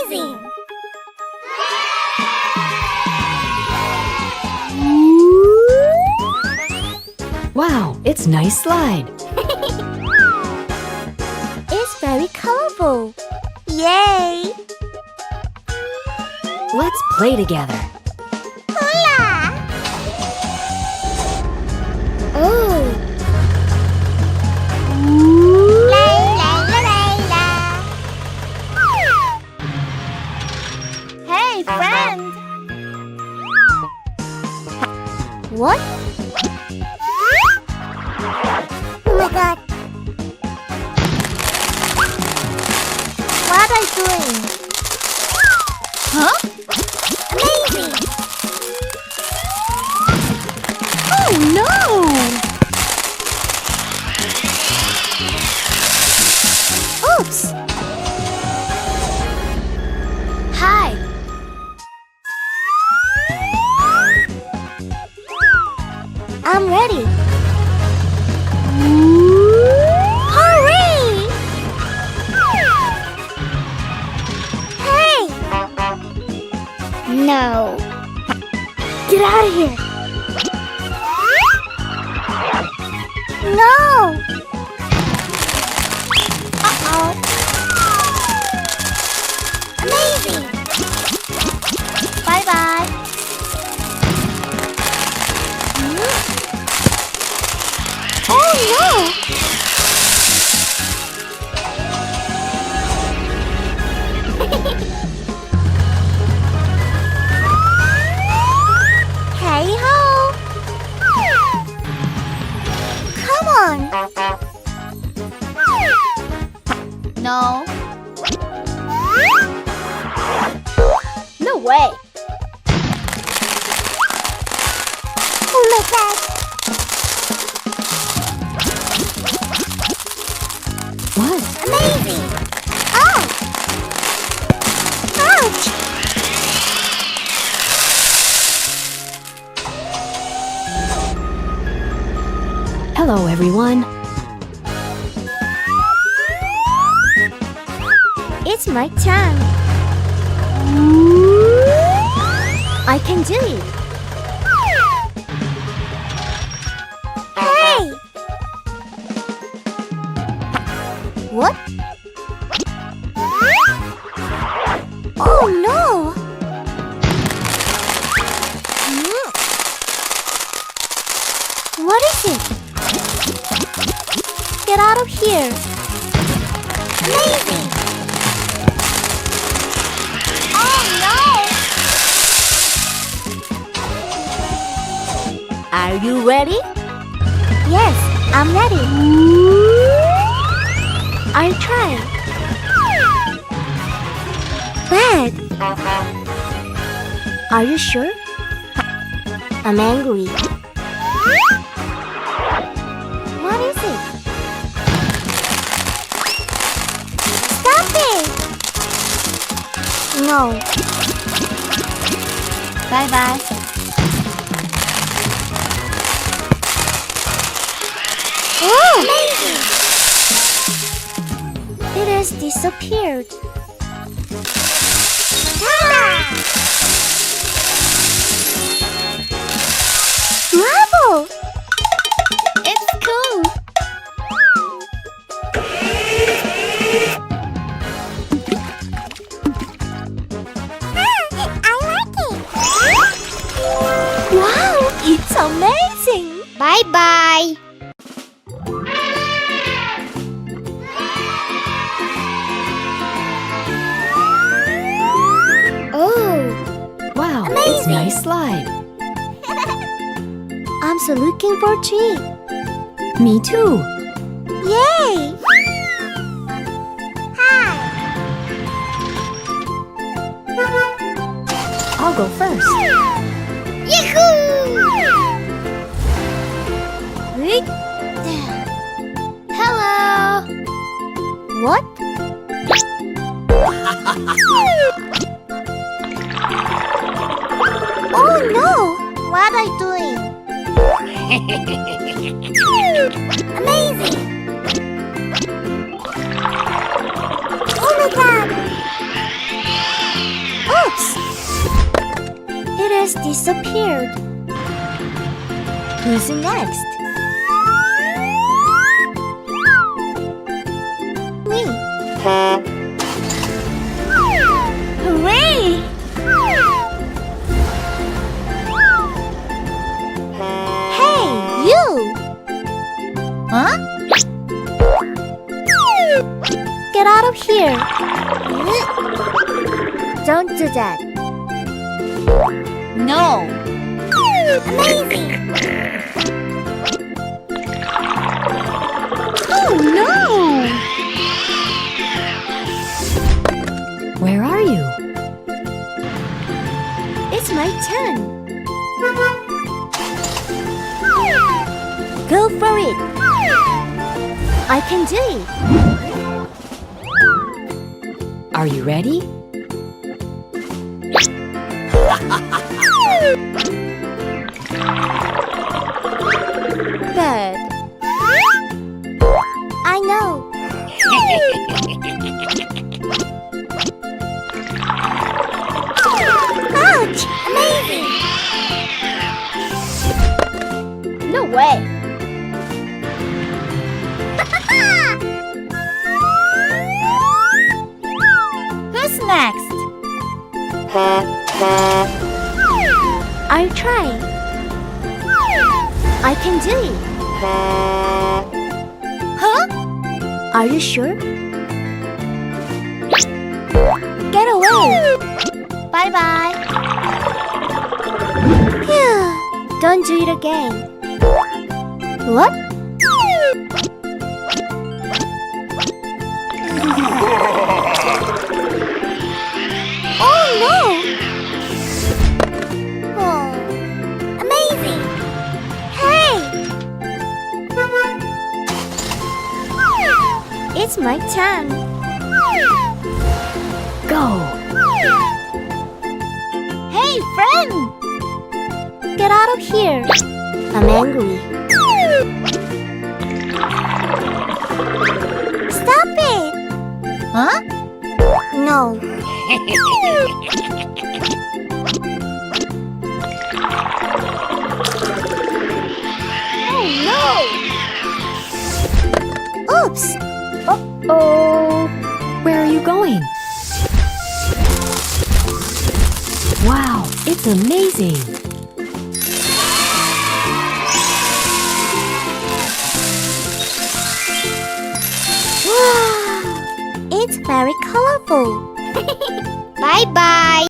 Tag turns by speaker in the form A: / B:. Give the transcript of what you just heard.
A: Amazing!
B: Wow, it's nice slide.
A: It's very colorful. Yay!
B: Let's play together.
A: Hula! Oh! Hey, friend! What? Oh my god! What are you doing? Huh? Amazing! Oh no! Oops! Hi! I'm ready! Hurry! Hey! No! Get out of here! No! Uh-oh! Amazing! Bye-bye! Oh no! Hey ho! Come on! No. No way! Oh my god!
B: What?
A: Amazing! Oh! Ouch!
B: Hello, everyone.
A: It's my turn. I can do it. Hey! What? Oh no! What is it? Get out of here! Amazing! Oh no! Are you ready? Yes, I'm ready. I'll try. Bad. Are you sure? I'm angry. What is it? Stop it! No. Bye-bye. Oh! Amazing! It has disappeared. Ta-da! Bravo! It's cool. I like it. Wow, it's amazing. Bye-bye.
B: Wow, it's
A: Amazing.
B: nice slide.
A: I'm so looking for a tree.
B: Me too.
A: Yay! Hi!
B: I'll go first.
A: Yahoo! Hello! What? Oh no! What are you doing? Amazing! Oh my god! Oops! It has disappeared. Who's next? Me. Hooray! Hey, you! Huh? Get out of here! Don't do that. No! Amazing! Oh no!
B: Where are you?
A: It's my turn. Go for it. I can do it.
B: Are you ready?
A: Good. I know. Ouch! Amazing! No way! Who's next? I'll try. I can do it. Huh? Are you sure? Get away! Bye-bye! Phew! Don't do it again. What? Oh no! Oh, amazing! Hey! It's my turn.
B: Go!
A: Hey, friend! Get out of here. I'm angry. Stop it! Huh? No. Oh no! Oops!
B: Uh-oh! Where are you going? Wow, it's amazing!
A: Wow! It's very colorful. Bye-bye!